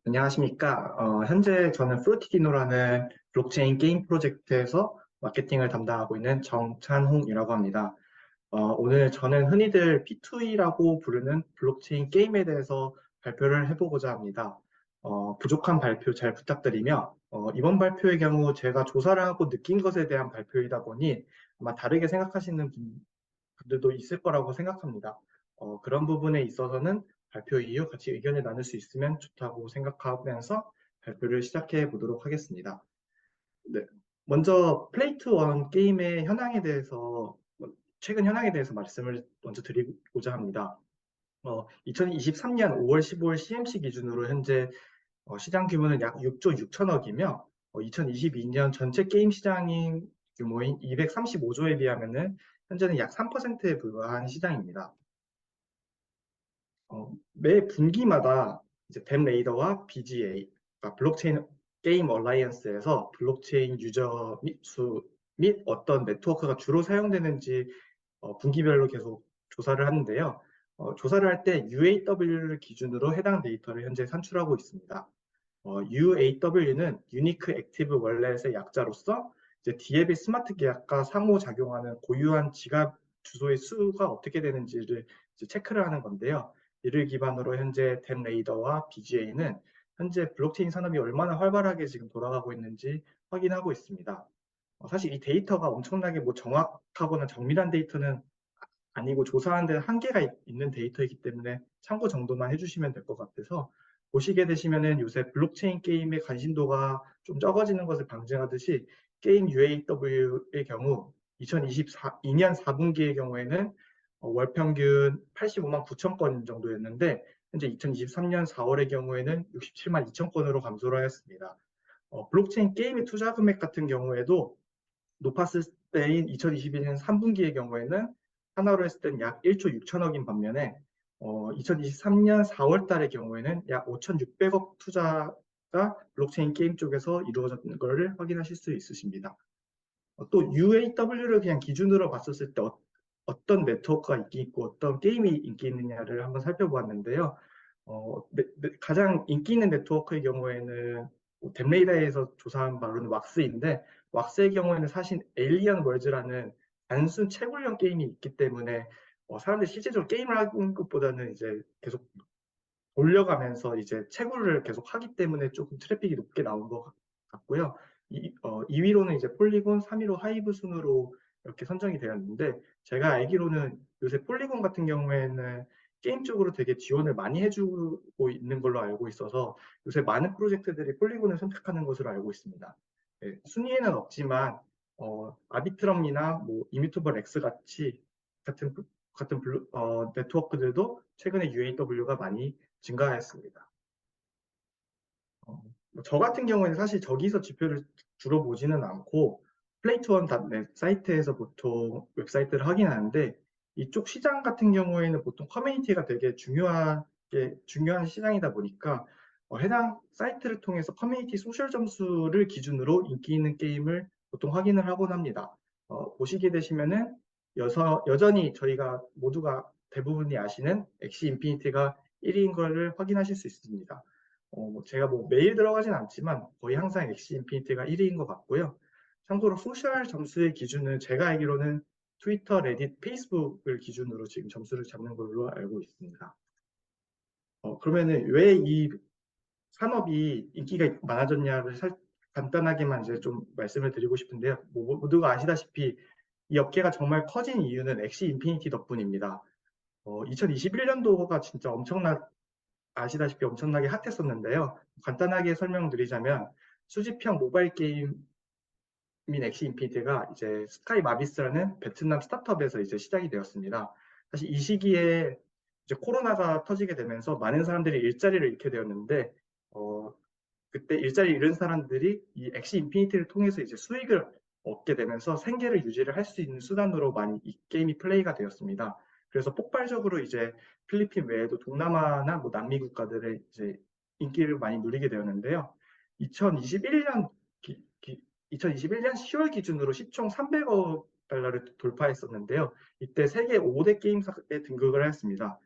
안녕하십니까. 현재 저는 프루티디노라는 블록체인 게임 프로젝트에서 마케팅을 담당하고 있는 정찬홍이라고 합니다. 오늘 저는 흔히들 P2E라고 부르는 블록체인 게임에 대해서 발표를 해보고자 합니다. 부족한 발표 잘 부탁드리며, 이번 발표의 경우 제가 조사를 하고 느낀 것에 대한 발표이다 보니 아마 다르게 생각하시는 분들도 있을 거라고 생각합니다. 그런 부분에 있어서는 발표 이후 같이 의견을 나눌 수 있으면 좋다고 생각하면서 발표를 시작해 보도록 하겠습니다. 네. 먼저 플레이트 원 게임의 현황에 대해서 최근 현황에 대해서 말씀을 먼저 드리고자 합니다. 2023년 5월 15일 CMC 기준으로 현재 시장 규모는 약 6조 6천억이며 2022년 전체 게임 시장인 규모인 235조에 비하면은 현재는 약 3%에 불과한 시장입니다. 매 분기마다 이제 댐 레이더와 BGA, 그러니까 블록체인 게임 얼라이언스에서 블록체인 유저 수 및 어떤 네트워크가 주로 사용되는지 분기별로 계속 조사를 하는데요. 조사를 할 때 UAW를 기준으로 해당 데이터를 현재 산출하고 있습니다. UAW는 유니크 액티브 월렛의 약자로서 이제 디앱의 스마트 계약과 상호작용하는 고유한 지갑 주소의 수가 어떻게 되는지를 이제 체크를 하는 건데요. 이를 기반으로 현재 댐 레이더와 BGA는 현재 블록체인 산업이 얼마나 활발하게 지금 돌아가고 있는지 확인하고 있습니다. 사실 이 데이터가 엄청나게 뭐 정확하거나 정밀한 데이터는 아니고 조사하는 데 한계가 있는 데이터이기 때문에 참고 정도만 해주시면 될 것 같아서 보시게 되시면은 요새 블록체인 게임의 관심도가 좀 적어지는 것을 방증하듯이 게임 UAW의 경우 2024년 4분기의 경우에는 월 평균 85만 9천 건 정도였는데 현재 2023년 4월의 경우에는 67만 2천 건으로 감소를 하였습니다. 블록체인 게임의 투자 금액 같은 경우에도 높았을 때인 2021년 3분기의 경우에는 하나로 했을 때는 약 1조 6천억인 반면에 2023년 4월 달의 경우에는 약 5,600억 투자가 블록체인 게임 쪽에서 이루어졌는 것을 확인하실 수 있으십니다. 또 UAW를 그냥 기준으로 봤었을 때 떤 네트워크가 인기 있고 어떤 게임이 인기 있느냐를 한번 살펴보았는데요. 가장 인기 있는 네트워크의 경우에는 댐레이더에서 조사한 바로는 왁스인데 왁스의 경우에는 사실 에일리언 월즈라는 단순 채굴형 게임이 있기 때문에 사람들이 실제적으로 게임을 하는 것보다는 이제 계속 돌려가면서 이제 채굴을 계속 하기 때문에 조금 트래픽이 높게 나온 것 같고요. 2위로는 이제 폴리곤, 3위로 하이브 순으로 이렇게 선정이 되었는데 제가 알기로는 요새 폴리곤 같은 경우에는 게임 쪽으로 되게 지원을 많이 해주고 있는 걸로 알고 있어서 요새 많은 프로젝트들이 폴리곤을 선택하는 것으로 알고 있습니다. 네, 순위에는 없지만 아비트럼이나 뭐 이뮤터블 X 같은 네트워크들도 최근에 UAW가 많이 증가했습니다. 저 같은 경우에는 사실 저기서 지표를 주로 보지는 않고 플레이트원닷넷 사이트에서 보통 웹사이트를 확인하는데 이쪽 시장 같은 경우에는 보통 커뮤니티가 되게 중요한 시장이다 보니까 해당 사이트를 통해서 커뮤니티 소셜 점수를 기준으로 인기 있는 게임을 보통 확인을 하곤 합니다. 보시게 되시면은 여전히 저희가 모두가 대부분이 아시는 엑시 인피니티가 1위인 것을 확인하실 수 있습니다. 제가 뭐 매일 들어가진 않지만 거의 항상 엑시 인피니티가 1위인 것 같고요. 참고로 소셜 점수의 기준은 제가 알기로는 트위터, 레딧, 페이스북을 기준으로 지금 점수를 잡는 걸로 알고 있습니다. 그러면은 왜 이 산업이 인기가 많아졌냐를 간단하게만 이제 좀 말씀을 드리고 싶은데요. 뭐 모두가 아시다시피 이 업계가 정말 커진 이유는 엑시 인피니티 덕분입니다. 2021년도가 진짜 아시다시피 엄청나게 핫했었는데요. 간단하게 설명드리자면 수집형 모바일 게임인 엑시 인피니티가 이제 스카이 마비스라는 베트남 스타트업에서 이제 시작이 되었습니다. 사실 이 시기에 이제 코로나가 터지게 되면서 많은 사람들이 일자리를 잃게 되었는데 어, 그때 일자리 잃은 사람들이 이 엑시 인피니티를 통해서 이제 수익을 얻게 되면서 생계를 유지를 할 수 있는 수단으로 많이 이 게임이 플레이가 되었습니다. 그래서 폭발적으로 이제 필리핀 외에도 동남아나 뭐 남미 국가들의 이제 인기를 많이 누리게 되었는데요. 2021년 2021년 10월 기준으로 시총 300억 달러를 돌파했었는데요. 이때 세계 5대 게임사에 등극을 했습니다.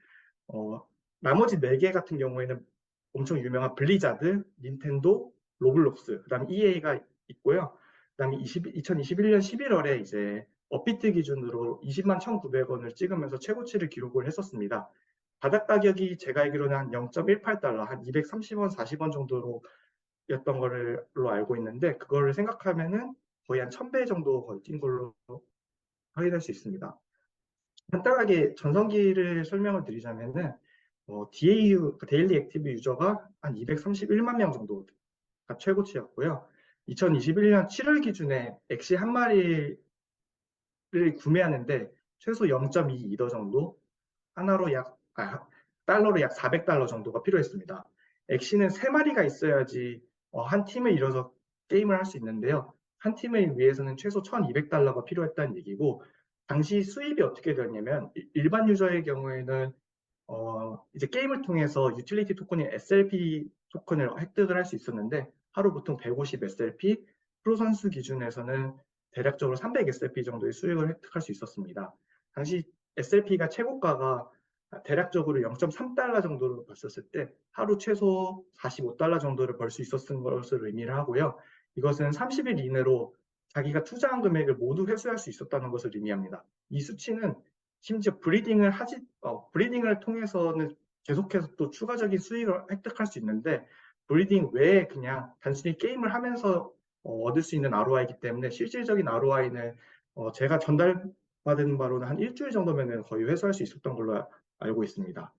나머지 4개 같은 경우에는 엄청 유명한 블리자드, 닌텐도, 로블록스, 그다음에 EA가 있고요. 그다음에 2021년 11월에 이제 업비트 기준으로 20만 1,900원을 찍으면서 최고치를 기록을 했었습니다. 바닥 가격이 제가 알기로는 한 0.18달러, 한 230원, 40원 정도로 였던 걸로 알고 있는데 그거를 생각하면은 거의 한 1,000배 정도 거의 뛴 걸로 확인할 수 있습니다. 간단하게 전성기를 설명을 드리자면은 DAU, 데일리 액티브 유저가 한 231만 명 정도가 최고치였고요. 2021년 7월 기준에 엑시 한 마리를 구매하는데 최소 0.2 이더 정도, 하나로 달러로 약 400달러 정도가 필요했습니다. 엑시는 3마리가 있어야지 한 팀을 이뤄서 게임을 할 수 있는데요. 한 팀을 위해서는 최소 1200달러가 필요했다는 얘기고, 당시 수입이 어떻게 되었냐면, 일반 유저의 경우에는 이제 게임을 통해서 유틸리티 토큰인 SLP 토큰을 획득을 할 수 있었는데, 하루 보통 150 SLP, 프로 선수 기준에서는 대략적으로 300 SLP 정도의 수익을 획득할 수 있었습니다. 당시 SLP가 최고가가 대략적으로 0.3달러 정도로 벌었을 때 하루 최소 45달러 정도를 벌 수 있었던 것을 의미를 하고요. 이것은 30일 이내로 자기가 투자한 금액을 모두 회수할 수 있었다는 것을 의미합니다. 이 수치는 심지어 브리딩을 통해서는 계속해서 또 추가적인 수익을 획득할 수 있는데 브리딩 외에 그냥 단순히 게임을 하면서 얻을 수 있는 ROI이기 때문에 실질적인 ROI는 제가 전달받은 바로는 한 일주일 정도면 거의 회수할 수 있었던 걸로 알고 있습니다.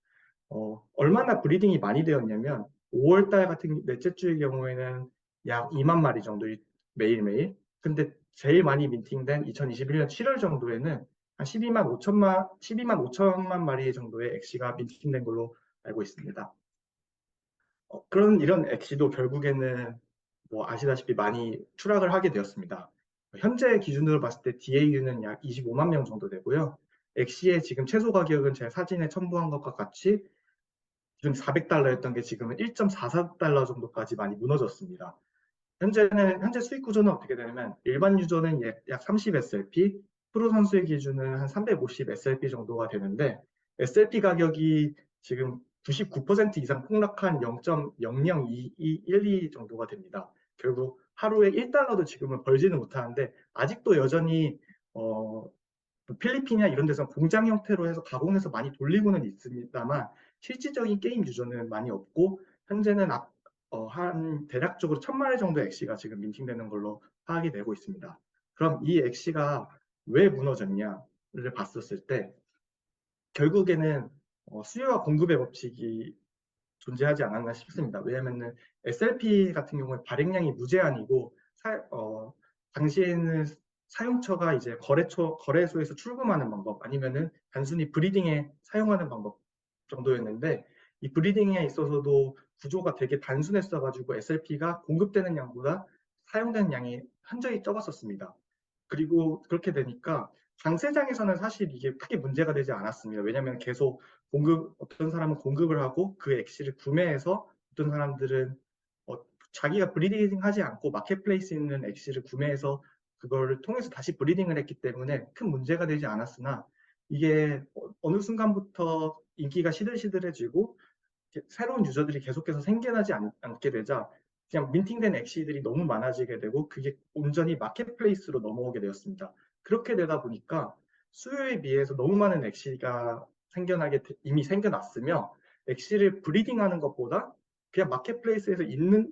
얼마나 브리딩이 많이 되었냐면 5월달 같은 넷째 주의 경우에는 약 2만 마리 정도 매일매일. 근데 제일 많이 민팅된 2021년 7월 정도에는 한 12만 5천만 마리 정도의 엑시가 민팅된 걸로 알고 있습니다. 그런 이런 엑시도 결국에는 뭐 아시다시피 많이 추락을 하게 되었습니다. 현재 기준으로 봤을 때 DAU는 약 25만 명 정도 되고요. 엑시의 지금 최소 가격은 제 사진에 첨부한 것과 같이 기존 400달러였던 게 지금은 1.44달러 정도까지 많이 무너졌습니다. 현재 수익 구조는 어떻게 되냐면 일반 유저는 약 30 SLP, 프로 선수의 기준은 한 350 SLP 정도가 되는데 SLP 가격이 지금 99% 이상 폭락한 0.002212 정도가 됩니다. 결국 하루에 1달러도 지금은 벌지는 못하는데 아직도 여전히 필리핀이나 이런 데서 공장 형태로 해서 가공해서 많이 돌리고는 있습니다만 실질적인 게임 유저는 많이 없고 현재는 한 대략적으로 1,000마리 정도 엑시가 지금 민팅되는 걸로 파악이 되고 있습니다. 그럼 이 엑시가 왜 무너졌냐를 봤었을 때 결국에는 수요와 공급의 법칙이 존재하지 않았나 싶습니다. 왜냐하면 SLP 같은 경우에 발행량이 무제한이고 당시에는 사용처가 이제 거래소에서 출금하는 방법 아니면은 단순히 브리딩에 사용하는 방법 정도였는데 이 브리딩에 있어서도 구조가 되게 단순했어가지고 SLP가 공급되는 양보다 사용되는 양이 현저히 적었었습니다. 그리고 그렇게 되니까 장세장에서는 사실 이게 크게 문제가 되지 않았습니다. 왜냐하면 계속 어떤 사람은 공급을 하고 그 엑시를 구매해서 어떤 사람들은 자기가 브리딩 하지 않고 마켓플레이스에 있는 엑시를 구매해서 그걸 통해서 다시 브리딩을 했기 때문에 큰 문제가 되지 않았으나 이게 어느 순간부터 인기가 시들시들해지고 새로운 유저들이 계속해서 생겨나지 않게 되자 그냥 민팅된 엑시들이 너무 많아지게 되고 그게 온전히 마켓플레이스로 넘어오게 되었습니다. 그렇게 되다 보니까 수요에 비해서 너무 많은 엑시가 이미 생겨났으며 엑시를 브리딩하는 것보다 그냥 마켓플레이스에서 있는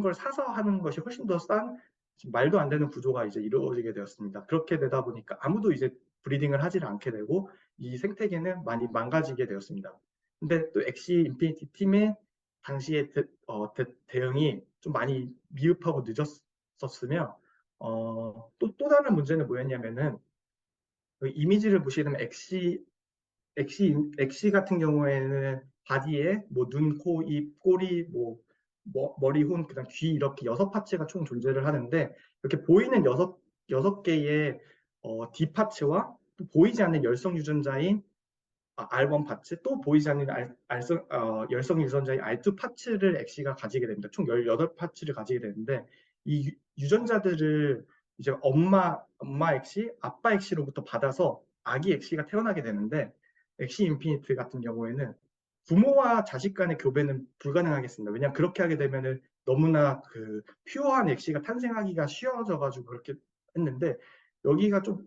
걸 사서 하는 것이 훨씬 더 싼 말도 안 되는 구조가 이제 이루어지게 되었습니다. 그렇게 되다 보니까 아무도 이제 브리딩을 하지를 않게 되고 이 생태계는 많이 망가지게 되었습니다. 근데 또 엑시 인피니티 팀의 당시의 대응이 좀 많이 미흡하고 늦었었으며 또 다른 문제는 뭐였냐면은 그 이미지를 보시면 엑시 같은 경우에는 바디에 뭐 눈, 코, 입, 꼬리, 머리, 손, 그다음 귀 이렇게 6파츠가 총 존재를 하는데 이렇게 보이는 여섯 개의 D 파츠와 또 보이지 않는 열성 유전자인 R1 파츠 또 보이지 않는 열성 유전자인 R2 파츠를 엑시가 가지게 됩니다. 총 18파츠를 가지게 되는데 이 유전자들을 이제 엄마 엑시, 아빠 엑시로부터 받아서 아기 엑시가 태어나게 되는데 엑시 인피니트 같은 경우에는 부모와 자식 간의 교배는 불가능하겠습니다. 왜냐하면 그렇게 하게 되면은 너무나 그 퓨어한 엑시가 탄생하기가 쉬워져가지고 그렇게 했는데 여기가 좀,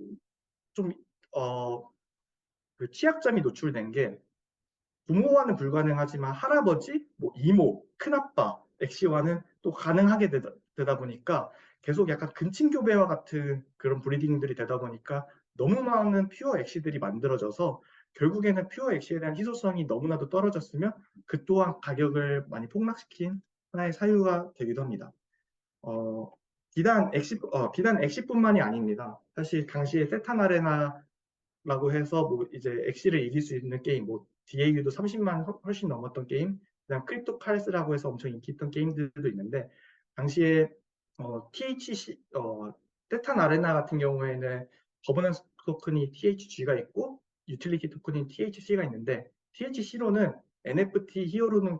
그 취약점이 노출된 게 부모와는 불가능하지만 할아버지, 뭐 이모, 큰아빠, 엑시와는 또 가능하게 되다 보니까 계속 약간 근친교배와 같은 그런 브리딩들이 되다 보니까 너무 많은 퓨어 엑시들이 만들어져서 결국에는 퓨어 엑시에 대한 희소성이 너무나도 떨어졌으면 그 또한 가격을 많이 폭락시킨 하나의 사유가 되기도 합니다. 어, 비단 엑시뿐만이 아닙니다. 사실 당시에 세탄 아레나라고 해서 뭐 이제 엑시를 이길 수 있는 게임, 뭐 DAU도 30만 훨씬 넘었던 게임, 그다음 크립토 칼스라고 해서 엄청 인기 있던 게임들도 있는데 당시에 THC 세탄 아레나 같은 경우에는 거버넌스 토큰이 THG가 있고 유틸리티 토큰인 THC가 있는데 THC로는 NFT 히어로는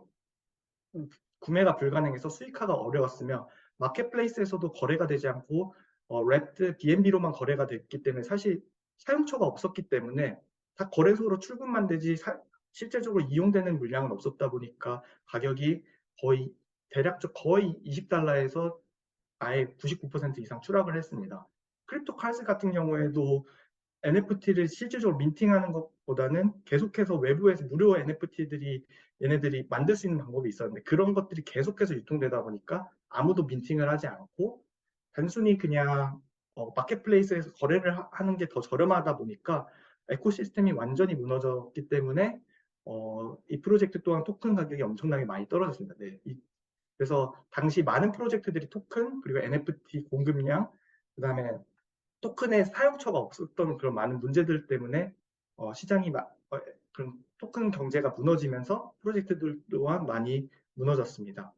구매가 불가능해서 수익화가 어려웠으며 마켓플레이스에서도 거래가 되지 않고 랩드 BNB로만 거래가 됐기 때문에 사실 사용처가 없었기 때문에 다 거래소로 출금만 되지 실제적으로 이용되는 물량은 없었다 보니까 가격이 거의 대략적 거의 20달러에서 아예 99% 이상 추락을 했습니다. 크립토 칼스 같은 경우에도 NFT를 실질적으로 민팅하는 것보다는 계속해서 외부에서 무료 NFT들이 얘네들이 만들 수 있는 방법이 있었는데 그런 것들이 계속해서 유통되다 보니까 아무도 민팅을 하지 않고 단순히 그냥 마켓플레이스에서 거래를 하는 게 더 저렴하다 보니까 에코시스템이 완전히 무너졌기 때문에 이 프로젝트 또한 토큰 가격이 엄청나게 많이 떨어졌습니다. 네, 그래서 당시 많은 프로젝트들이 토큰 그리고 NFT 공급량 그다음에 토큰의 사용처가 없었던 그런 많은 문제들 때문에 시장이 그런 토큰 경제가 무너지면서 프로젝트들 또한 많이 무너졌습니다.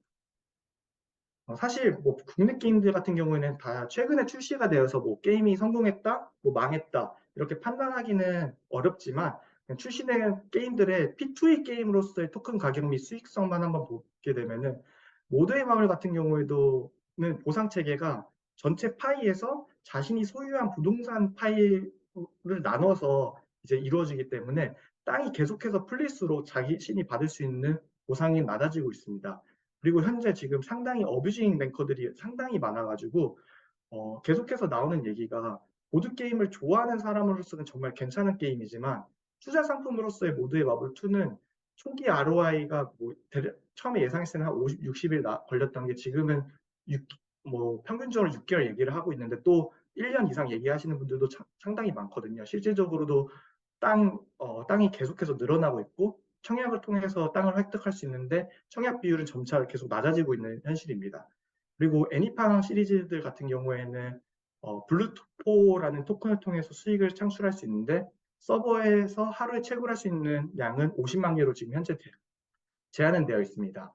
사실 뭐 국내 게임들 같은 경우에는 다 최근에 출시가 되어서 뭐 게임이 성공했다, 뭐 망했다 이렇게 판단하기는 어렵지만 출시된 게임들의 P2E 게임으로서의 토큰 가격 및 수익성만 한번 보게 되면은 모드의 마을 같은 경우에도는 보상 체계가 전체 파이에서 자신이 소유한 부동산 파일을 나눠서 이제 이루어지기 때문에 땅이 계속해서 풀릴수록 자신이 받을 수 있는 보상이 낮아지고 있습니다. 그리고 현재 지금 상당히 어뷰징 랭커들이 상당히 많아가지고 계속해서 나오는 얘기가 보드게임을 좋아하는 사람으로서는 정말 괜찮은 게임이지만 투자 상품으로서의 모드의 마블 2는 초기 ROI가 뭐 처음에 예상했을 때는 한 50, 60일 걸렸던 게 지금은 뭐 평균적으로 6개월 얘기를 하고 있는데 또 1년 이상 얘기하시는 분들도 상당히 많거든요. 실질적으로도 땅이 계속해서 늘어나고 있고 청약을 통해서 땅을 획득할 수 있는데 청약 비율은 점차 계속 낮아지고 있는 현실입니다. 그리고 애니팡 시리즈들 같은 경우에는 블루토라는 토큰을 통해서 수익을 창출할 수 있는데 서버에서 하루에 채굴할 수 있는 양은 50만 개로 지금 현재 제한은 되어 있습니다.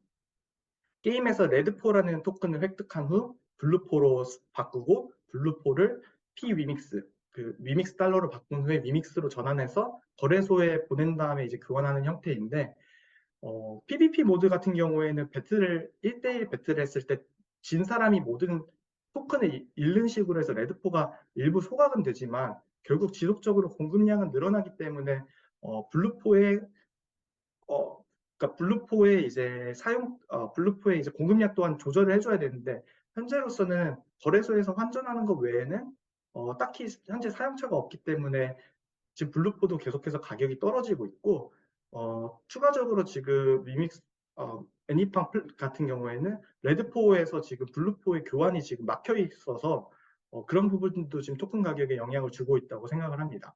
게임에서 레드포라는 토큰을 획득한 후 블루포로 바꾸고 블루포를 P 위믹스 그 위믹스 달러로 바꾼 후에 위믹스로 전환해서 거래소에 보낸 다음에 이제 교환하는 형태인데 PVP 모드 같은 경우에는 배틀을 1대1 배틀을 했을 때 진 사람이 모든 토큰을 잃는 식으로 해서 레드포가 일부 소각은 되지만 결국 지속적으로 공급량은 늘어나기 때문에 블루포의 그러니까 블루포의 이제 공급량 또한 조절을 해줘야 되는데 현재로서는 거래소에서 환전하는 것 외에는 딱히 현재 사용처가 없기 때문에 지금 블루포도 계속해서 가격이 떨어지고 있고 추가적으로 지금 애니팡 같은 경우에는 레드포에서 지금 블루포의 교환이 지금 막혀 있어서 그런 부분도 지금 토큰 가격에 영향을 주고 있다고 생각을 합니다.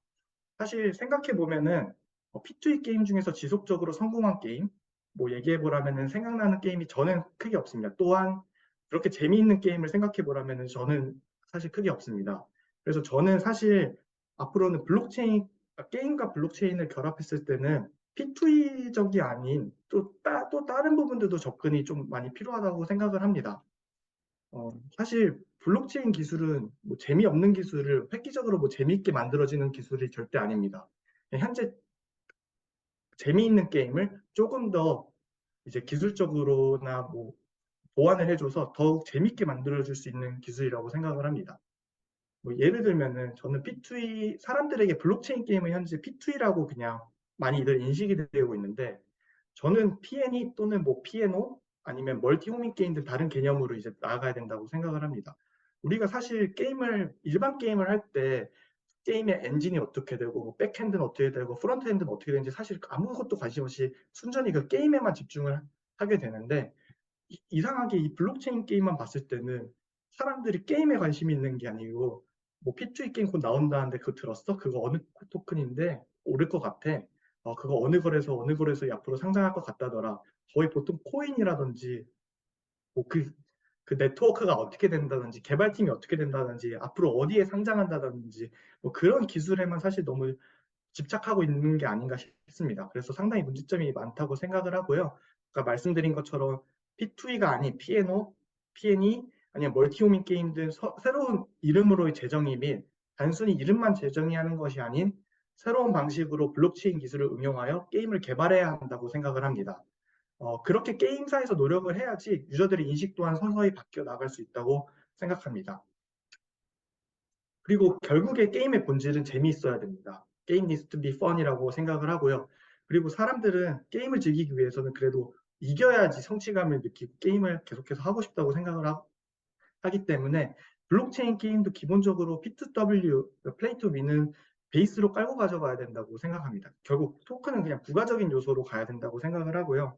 사실 생각해 보면은 P2E 게임 중에서 지속적으로 성공한 게임 뭐 얘기해 보라면은 생각나는 게임이 저는 크게 없습니다. 또한 그렇게 재미있는 게임을 생각해 보라면은 저는 사실 크게 없습니다. 그래서 저는 사실 앞으로는 게임과 블록체인을 결합했을 때는 P2E적이 아닌 또 다른 부분들도 접근이 좀 많이 필요하다고 생각을 합니다. 사실 블록체인 기술은 뭐 재미없는 기술을 획기적으로 뭐 재미있게 만들어지는 기술이 절대 아닙니다. 현재 재미있는 게임을 조금 더 이제 기술적으로나 뭐 보완을 해줘서 더욱 재밌게 만들어줄 수 있는 기술이라고 생각을 합니다. 뭐 예를 들면은 저는 사람들에게 블록체인 게임은 현재 P2E라고 그냥 많이들 인식이 되고 있는데 저는 P&E 또는 뭐 P&O 아니면 멀티 호밍 게임들 다른 개념으로 이제 나아가야 된다고 생각을 합니다. 우리가 사실 일반 게임을 할 때 게임의 엔진이 어떻게 되고, 뭐 백핸드는 어떻게 되고, 프론트엔드는 어떻게 되는지 사실 아무것도 관심 없이 순전히 그 게임에만 집중을 하게 되는데, 이상하게 이 블록체인 게임만 봤을 때는 사람들이 게임에 관심이 있는 게 아니고, 뭐 P2E 게임 곧 나온다는데 그거 들었어? 그거 어느 토큰인데 오를 것 같아. 그거 어느 거래소에 앞으로 상장할 것 같다더라. 거의 보통 코인이라든지 뭐 그 네트워크가 어떻게 된다든지 개발팀이 어떻게 된다든지 앞으로 어디에 상장한다든지 뭐 그런 기술에만 사실 너무 집착하고 있는 게 아닌가 싶습니다. 그래서 상당히 문제점이 많다고 생각을 하고요. 아까 말씀드린 것처럼 P2E가 아닌 P&O, P&E 아니면 멀티호밍 게임 등 새로운 이름으로의 재정의 및 단순히 이름만 재정의 하는 것이 아닌 새로운 방식으로 블록체인 기술을 응용하여 게임을 개발해야 한다고 생각을 합니다. 그렇게 게임사에서 노력을 해야지 유저들의 인식 또한 서서히 바뀌어 나갈 수 있다고 생각합니다. 그리고 결국에 게임의 본질은 재미있어야 됩니다. 게임 needs to be fun이라고 생각을 하고요. 그리고 사람들은 게임을 즐기기 위해서는 그래도 이겨야지 성취감을 느끼고 게임을 계속해서 하고 싶다고 생각을 하기 때문에 블록체인 게임도 기본적으로 P2W, 플레이 투 윈은 베이스로 깔고 가져가야 된다고 생각합니다. 결국 토큰은 그냥 부가적인 요소로 가야 된다고 생각을 하고요.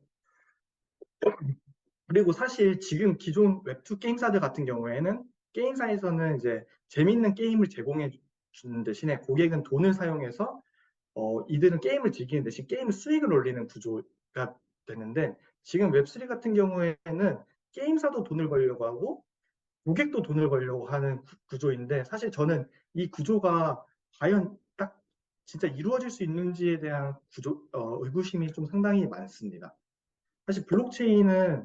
그리고 사실 지금 기존 웹2 게임사들 같은 경우에는 게임사에서는 이제 재밌는 게임을 제공해 주는 대신에 고객은 돈을 사용해서 이들은 게임을 즐기는 대신 게임 수익을 올리는 구조가 되는데 지금 웹3 같은 경우에는 게임사도 돈을 벌려고 하고 고객도 돈을 벌려고 하는 구조인데 사실 저는 이 구조가 과연 딱 진짜 이루어질 수 있는지에 대한 의구심이 좀 상당히 많습니다. 사실 블록체인은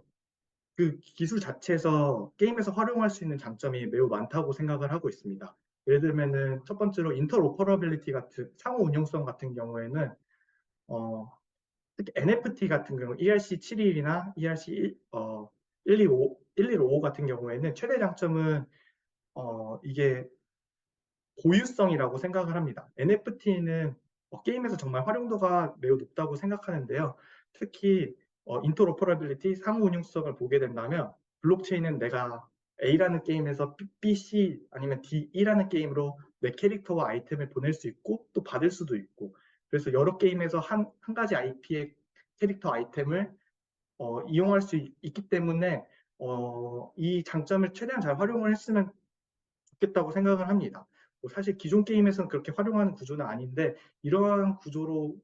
그 기술 자체에서 게임에서 활용할 수 있는 장점이 매우 많다고 생각을 하고 있습니다. 예를 들면은 첫 번째로 인터로퍼러빌리티 같은 상호 운용성 같은 경우에는 특히 NFT 같은 경우 ERC71이나 ERC 1155 같은 경우에는 최대 장점은 이게 고유성이라고 생각을 합니다. NFT는 게임에서 정말 활용도가 매우 높다고 생각하는데요. 특히 인터로퍼러빌리티, 상호 운용성을 보게 된다면 블록체인은 내가 A라는 게임에서 B, C 아니면 D라는 게임으로 내 캐릭터와 아이템을 보낼 수 있고 또 받을 수도 있고 그래서 여러 게임에서 한 가지 IP의 캐릭터 아이템을 이용할 수 있기 때문에 이 장점을 최대한 잘 활용을 했으면 좋겠다고 생각을 합니다. 뭐 사실 기존 게임에서는 그렇게 활용하는 구조는 아닌데 이러한 구조로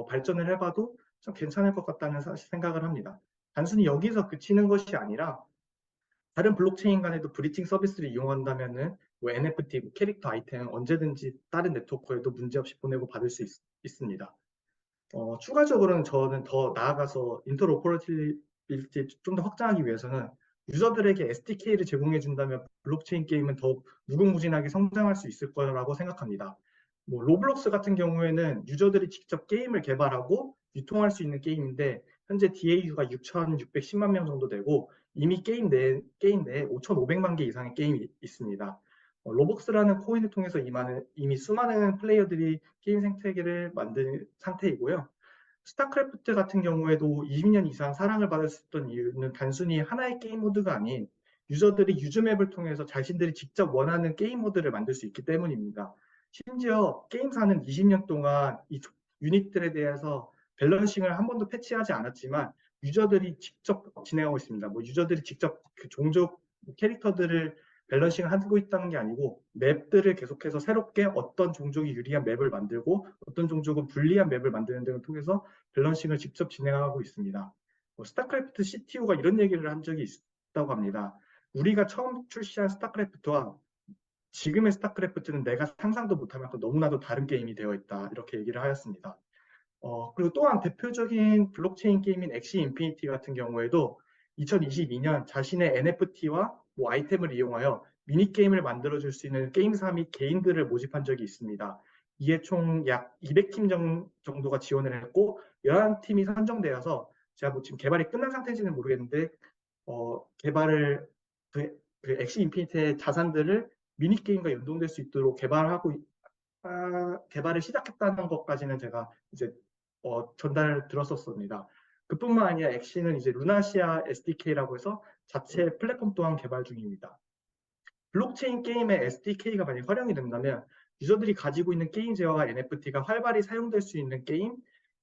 발전을 해봐도 좀 괜찮을 것 같다는 생각을 합니다. 단순히 여기서 그치는 것이 아니라 다른 블록체인 간에도 브리칭 서비스를 이용한다면은 뭐 NFT, 뭐 캐릭터 아이템 언제든지 다른 네트워크에도 문제없이 보내고 받을 수 있습니다. 추가적으로는 저는 더 나아가서 인터로퍼러빌리티 좀 더 확장하기 위해서는 유저들에게 SDK를 제공해 준다면 블록체인 게임은 더 무궁무진하게 성장할 수 있을 거라고 생각합니다. 뭐 로블록스 같은 경우에는 유저들이 직접 게임을 개발하고 유통할 수 있는 게임인데 현재 DAU가 6,610만 명 정도 되고 이미 게임 내에 5,500만 개 이상의 게임이 있습니다. 로벅스라는 코인을 통해서 이미 수많은 플레이어들이 게임 생태계를 만든 상태이고요. 스타크래프트 같은 경우에도 20년 이상 사랑을 받았었던 이유는 단순히 하나의 게임 모드가 아닌 유저들이 유즈맵을 통해서 자신들이 직접 원하는 게임 모드를 만들 수 있기 때문입니다. 심지어 게임사는 20년 동안 이 유닛들에 대해서 밸런싱을 한 번도 패치하지 않았지만 유저들이 직접 진행하고 있습니다. 뭐 유저들이 직접 그 종족 캐릭터들을 밸런싱을 하고 있다는 게 아니고 맵들을 계속해서 새롭게 어떤 종족이 유리한 맵을 만들고 어떤 종족은 불리한 맵을 만드는 등을 통해서 밸런싱을 직접 진행하고 있습니다. 스타크래프트 CTO가 이런 얘기를 한 적이 있다고 합니다. 우리가 처음 출시한 스타크래프트와 지금의 스타크래프트는 내가 상상도 못할 만큼 너무나도 다른 게임이 되어 있다. 이렇게 얘기를 하였습니다. 그리고 또한 대표적인 블록체인 게임인 엑시 인피니티 같은 경우에도 2022년 자신의 NFT와 뭐 아이템을 이용하여 미니게임을 만들어줄 수 있는 게임사 및 개인들을 모집한 적이 있습니다. 이에 총 약 200팀 정도가 지원을 했고 11팀이 선정되어서 제가 뭐 지금 개발이 끝난 상태인지는 모르겠는데 개발을 그 엑시 인피니티의 자산들을 미니게임과 연동될 수 있도록 개발을 시작했다는 것까지는 제가 이제 전달을 들었었습니다. 그뿐만 아니라 엑시는 이제 루나시아 SDK라고 해서 자체 플랫폼 또한 개발 중입니다. 블록체인 게임의 SDK가 만약 활용이 된다면 유저들이 가지고 있는 게임 제어와 NFT가 활발히 사용될 수 있는 게임,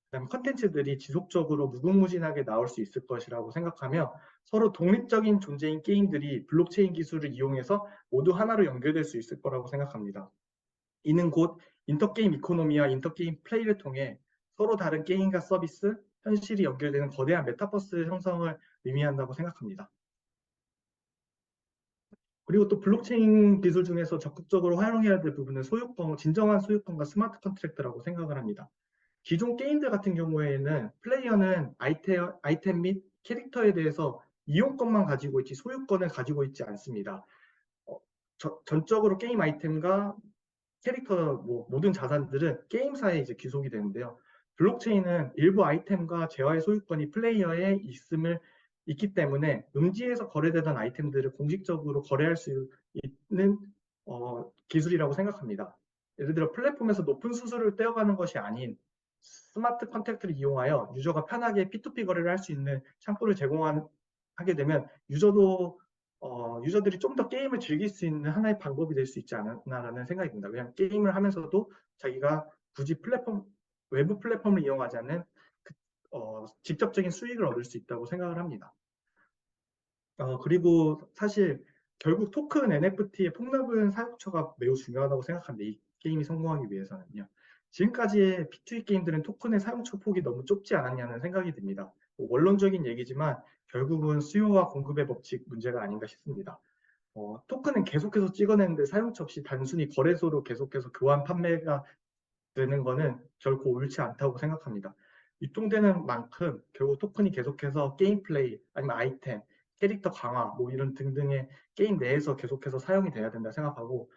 그다음 컨텐츠들이 지속적으로 무궁무진하게 나올 수 있을 것이라고 생각하며 서로 독립적인 존재인 게임들이 블록체인 기술을 이용해서 모두 하나로 연결될 수 있을 거라고 생각합니다. 이는 곧 인터게임 이코노미와 인터게임 플레이를 통해 서로 다른 게임과 서비스, 현실이 연결되는 거대한 메타버스 형성을 의미한다고 생각합니다. 그리고 또 블록체인 기술 중에서 적극적으로 활용해야 될 부분은 소유권, 진정한 소유권과 스마트 컨트랙트라고 생각을 합니다. 기존 게임들 같은 경우에는 플레이어는 아이템 및 캐릭터에 대해서 이용권만 가지고 있지 소유권을 가지고 있지 않습니다. 전적으로 게임 아이템과 캐릭터 모든 자산들은 게임사에 이제 귀속이 되는데요. 블록체인은 일부 아이템과 재화의 소유권이 플레이어에 있기 때문에 음지에서 거래되던 아이템들을 공식적으로 거래할 수 있는 기술이라고 생각합니다. 예를 들어 플랫폼에서 높은 수수료를 떼어가는 것이 아닌 스마트 컨택트를 이용하여 유저가 편하게 P2P 거래를 할 수 있는 창구를 제공하게 되면 유저들이 좀 더 게임을 즐길 수 있는 하나의 방법이 될 수 있지 않나라는 생각이 듭니다. 그냥 게임을 하면서도 자기가 굳이 외부 플랫폼을 이용하지 않는 직접적인 수익을 얻을 수 있다고 생각을 합니다. 그리고 사실 결국 토큰 NFT의 폭넓은 사용처가 매우 중요하다고 생각합니다. 이 게임이 성공하기 위해서는요. 지금까지의 P2E 게임들은 토큰의 사용처 폭이 너무 좁지 않았냐는 생각이 듭니다. 원론적인 얘기지만 결국은 수요와 공급의 법칙 문제가 아닌가 싶습니다. 토큰은 계속해서 찍어내는데 사용처 없이 단순히 거래소로 계속해서 교환 판매가 되는 거는 결코 옳지 않다고 생각합니다. 유통되는 만큼 결국 토큰이 계속해서 게임 플레이 아니면 아이템, 캐릭터 강화 뭐 이런 등등의 게임 내에서 계속해서 사용이 돼야 된다 생각하고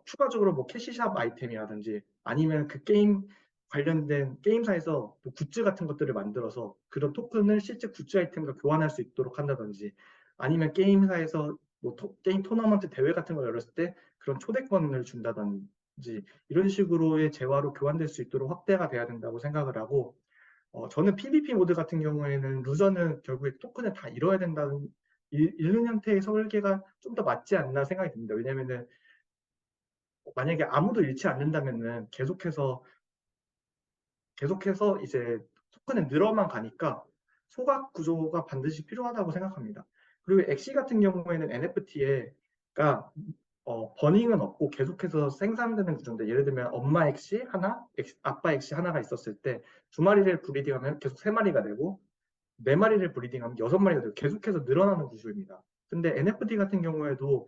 추가적으로 뭐 캐시샵 아이템이라든지 아니면 그 게임 관련된 게임사에서 뭐 굿즈 같은 것들을 만들어서 그런 토큰을 실제 굿즈 아이템과 교환할 수 있도록 한다든지 아니면 게임사에서 뭐 게임 토너먼트 대회 같은 걸 열었을 때 그런 초대권을 준다든지 이런 식으로의 재화로 교환될 수 있도록 확대가 돼야 된다고 생각을 하고 저는 PVP 모드 같은 경우에는 루저는 결국에 토큰을 다 잃어야 된다는 잃는 형태의 설계가 좀 더 맞지 않나 생각이 듭니다. 왜냐면은 만약에 아무도 잃지 않는다면은 계속해서 이제 토큰은 늘어만 가니까 소각 구조가 반드시 필요하다고 생각합니다. 그리고 엑시 같은 경우에는 NFT가 버닝은 없고 계속해서 생산되는 구조인데 예를 들면 엄마 엑시 하나, 아빠 엑시 하나가 있었을 때 두 마리를 브리딩하면 계속 세 마리가 되고 네 마리를 브리딩하면 여섯 마리가 되고 계속해서 늘어나는 구조입니다. 근데 NFT 같은 경우에도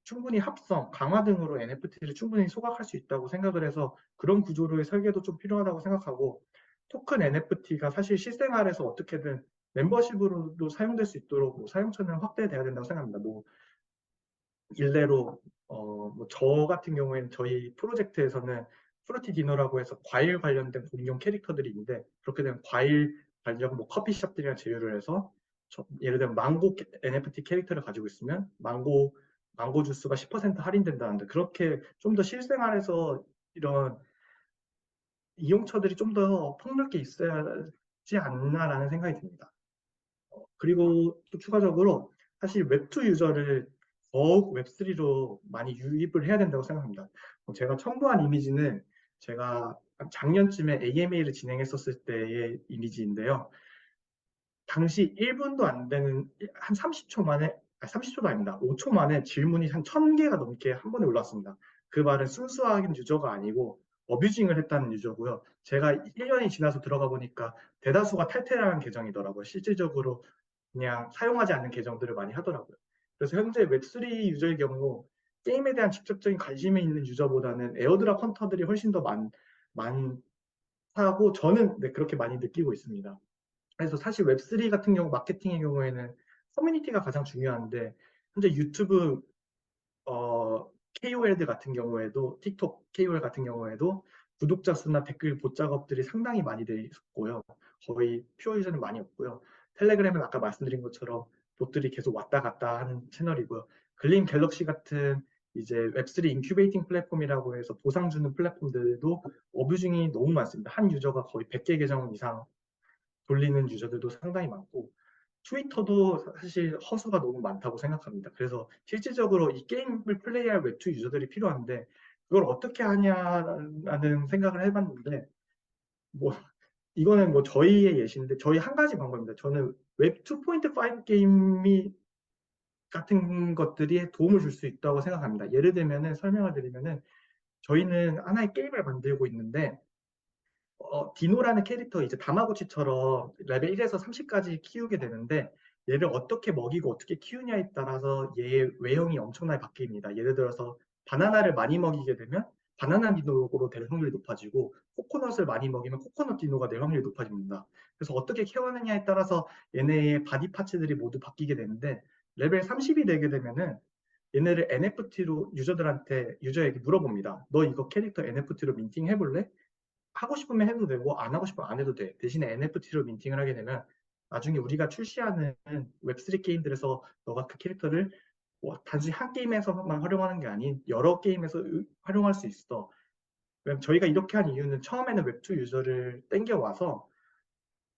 충분히 합성, 강화 등으로 NFT를 충분히 소각할 수 있다고 생각을 해서 그런 구조로의 설계도 좀 필요하다고 생각하고 토큰 NFT가 사실 실생활에서 어떻게든 멤버십으로도 사용될 수 있도록 뭐 사용처는 확대돼야 된다고 생각합니다. 뭐 일례로 뭐저 같은 경우에는 저희 프로젝트에서는 프루티 디너라고 해서 과일 관련된 공룡 캐릭터들이 있는데 그렇게 되면 과일 관련 뭐 커피숍들이랑 제휴를 해서 예를 들면 망고 NFT 캐릭터를 가지고 있으면 망고 주스가 10% 할인된다는데 그렇게 좀 더 실생활에서 이런 이용처들이 좀 더 폭넓게 있어야지 않나라는 생각이 듭니다. 그리고 또 추가적으로 사실 웹2 유저를 더욱 웹3로 많이 유입을 해야 된다고 생각합니다. 제가 첨부한 이미지는 제가 작년쯤에 AMA를 진행했었을 때의 이미지인데요. 당시 1분도 안 되는 한 30초 만에, 30초도 아닙니다. 5초 만에 질문이 한 1000개가 넘게 한 번에 올랐습니다. 그 말은 순수한 유저가 아니고 어뷰징을 했다는 유저고요. 제가 1년이 지나서 들어가 보니까 대다수가 탈퇴한 계정이더라고요. 실질적으로 그냥 사용하지 않는 계정들을 많이 하더라고요. 그래서 현재 웹3 유저의 경우 게임에 대한 직접적인 관심이 있는 유저보다는 에어드랍 헌터들이 훨씬 더 많다고 저는 네, 그렇게 많이 느끼고 있습니다. 그래서 사실 웹3 같은 경우 마케팅의 경우에는 커뮤니티가 가장 중요한데 현재 유튜브 KOL들 같은 경우에도 틱톡 KOL 같은 경우에도 구독자 수나 댓글 봇 작업들이 상당히 많이 돼 있고요. 거의 퓨어 유저는 많이 없고요. 텔레그램은 아까 말씀드린 것처럼 봇들이 계속 왔다 갔다 하는 채널이고요. 글림 갤럭시 같은 이제 웹3 인큐베이팅 플랫폼이라고 해서 보상 주는 플랫폼들도 어뷰징이 너무 많습니다. 한 유저가 거의 100개 계정 이상 돌리는 유저들도 상당히 많고 트위터도 사실 허수가 너무 많다고 생각합니다. 그래서 실질적으로 이 게임을 플레이할 웹2 유저들이 필요한데 그걸 어떻게 하냐라는 생각을 해봤는데 뭐 이거는 뭐 저희의 예시인데 저희 한 가지 방법입니다. 저는 웹 2.5 게임이 같은 것들이 도움을 줄 수 있다고 생각합니다. 예를 들면은 설명을 드리면은 저희는 하나의 게임을 만들고 있는데 디노라는 캐릭터 이제 다마고치처럼 레벨 1에서 30까지 키우게 되는데 얘를 어떻게 먹이고 어떻게 키우냐에 따라서 얘의 외형이 엄청나게 바뀝니다. 예를 들어서 바나나를 많이 먹이게 되면 바나나 디노로 될 확률이 높아지고 코코넛을 많이 먹이면 코코넛 디노가 될 확률이 높아집니다. 그래서 어떻게 케어하느냐에 따라서 얘네의 바디 파츠들이 모두 바뀌게 되는데 레벨 30이 되게 되면은 얘네를 NFT로 유저에게 물어봅니다. 너 이거 캐릭터 NFT로 민팅 해볼래? 하고 싶으면 해도 되고 안 하고 싶으면 안 해도 돼. 대신에 NFT로 민팅을 하게 되면 나중에 우리가 출시하는 웹3 게임들에서 너가 그 캐릭터를 단순히 한 게임에서만 활용하는 게 아닌 여러 게임에서 활용할 수 있어. 저희가 이렇게 한 이유는 처음에는 웹2 유저를 땡겨와서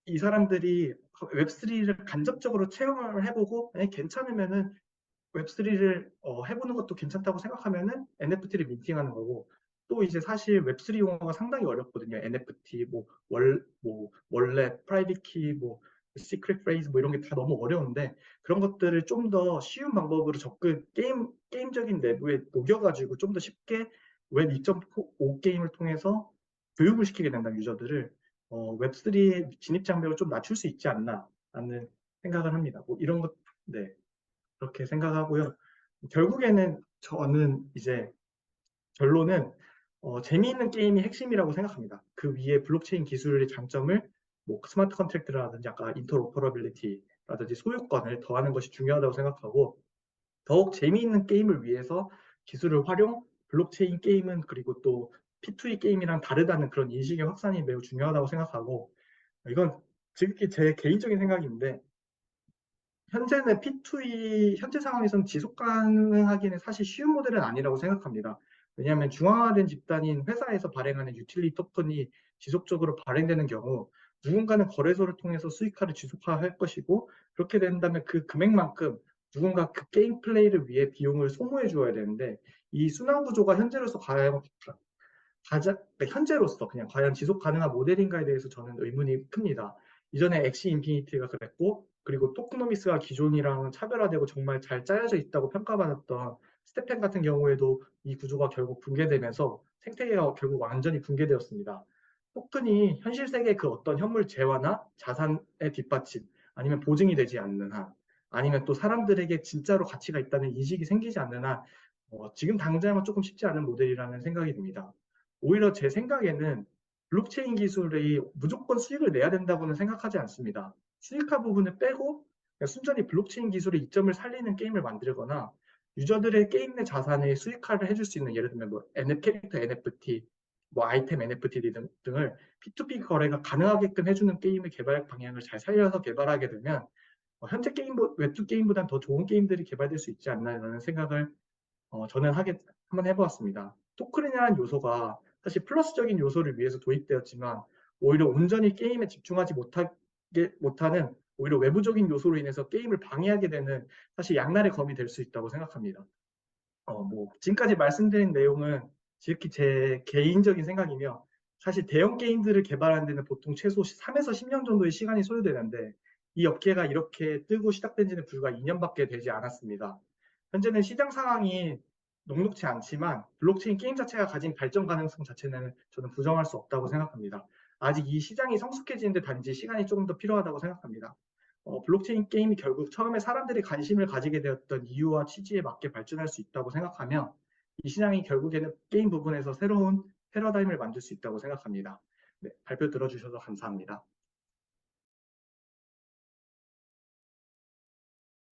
이 사람들이 웹3를 간접적으로 체험을 해보고 괜찮으면은 웹3를 해보는 것도 괜찮다고 생각하면은 NFT를 민팅하는 거고 또 이제 사실 웹3 용어가 상당히 어렵거든요. NFT, 뭐 월렛, 프라이빗 키, 뭐 시크릿 프레이즈 뭐 이런 게 다 너무 어려운데 그런 것들을 좀 더 쉬운 방법으로 게임적인 내부에 녹여가지고 좀 더 쉽게 웹 2.5 게임을 통해서 교육을 시키게 된다 유저들을 웹3의 진입 장벽을 좀 낮출 수 있지 않나 라는 생각을 합니다. 뭐 이런 것, 네. 그렇게 생각하고요. 결국에는 저는 이제 결론은 재미있는 게임이 핵심이라고 생각합니다. 그 위에 블록체인 기술의 장점을 뭐 스마트 컨트랙트라든지 아까 인터로퍼러빌리티라든지 소유권을 더하는 것이 중요하다고 생각하고 더욱 재미있는 게임을 위해서 기술을 활용, 블록체인 게임은 그리고 또 P2E 게임이랑 다르다는 그런 인식의 확산이 매우 중요하다고 생각하고 이건 지극히 제 개인적인 생각인데 현재는 P2E, 현재 상황에서는 지속 가능하기는 사실 쉬운 모델은 아니라고 생각합니다. 왜냐하면 중앙화된 집단인 회사에서 발행하는 유틸리티 토큰이 지속적으로 발행되는 경우 누군가는 거래소를 통해서 수익화를 지속화할 것이고 그렇게 된다면 그 금액만큼 누군가 그 게임 플레이를 위해 비용을 소모해 주어야 되는데 이 순환 구조가 현재로서 과연 현재로서 그냥 과연 지속 가능한 모델인가에 대해서 저는 의문이 큽니다. 이전에 엑시 인피니티가 그랬고 그리고 토크노미스가 기존이랑 차별화되고 정말 잘 짜여져 있다고 평가받았던 스테펜 같은 경우에도 이 구조가 결국 붕괴되면서 생태계가 결국 완전히 붕괴되었습니다. 토큰이 현실 세계의 그 어떤 현물 재화나 자산의 뒷받침 아니면 보증이 되지 않는 한 아니면 또 사람들에게 진짜로 가치가 있다는 인식이 생기지 않는 한 지금 당장은 조금 쉽지 않은 모델이라는 생각이 듭니다. 오히려 제 생각에는 블록체인 기술이 무조건 수익을 내야 된다고는 생각하지 않습니다. 수익화 부분을 빼고 순전히 블록체인 기술의 이점을 살리는 게임을 만들거나 유저들의 게임 내 자산의 수익화를 해줄 수 있는 예를 들면 뭐 캐릭터 NFT, 뭐 아이템 NFT 등을 P2P 거래가 가능하게끔 해주는 게임의 개발 방향을 잘 살려서 개발하게 되면 현재 웹2 게임보다는 더 좋은 게임들이 개발될 수 있지 않나라는 생각을 저는 한번 해보았습니다. 토큰이라는 요소가 사실 플러스적인 요소를 위해서 도입되었지만 오히려 온전히 게임에 집중하지 못하는 오히려 외부적인 요소로 인해서 게임을 방해하게 되는 사실 양날의 검이 될 수 있다고 생각합니다. 뭐 지금까지 말씀드린 내용은 지극히 제 개인적인 생각이며 사실 대형 게임들을 개발하는 데는 보통 최소 3에서 10년 정도의 시간이 소요되는데 이 업계가 이렇게 뜨고 시작된 지는 불과 2년밖에 되지 않았습니다. 현재는 시장 상황이 녹록지 않지만 블록체인 게임 자체가 가진 발전 가능성 자체는 저는 부정할 수 없다고 생각합니다. 아직 이 시장이 성숙해지는데 단지 시간이 조금 더 필요하다고 생각합니다. 블록체인 게임이 결국 처음에 사람들이 관심을 가지게 되었던 이유와 취지에 맞게 발전할 수 있다고 생각하며 이 시장이 결국에는 게임 부분에서 새로운 패러다임을 만들 수 있다고 생각합니다. 네, 발표 들어주셔서 감사합니다.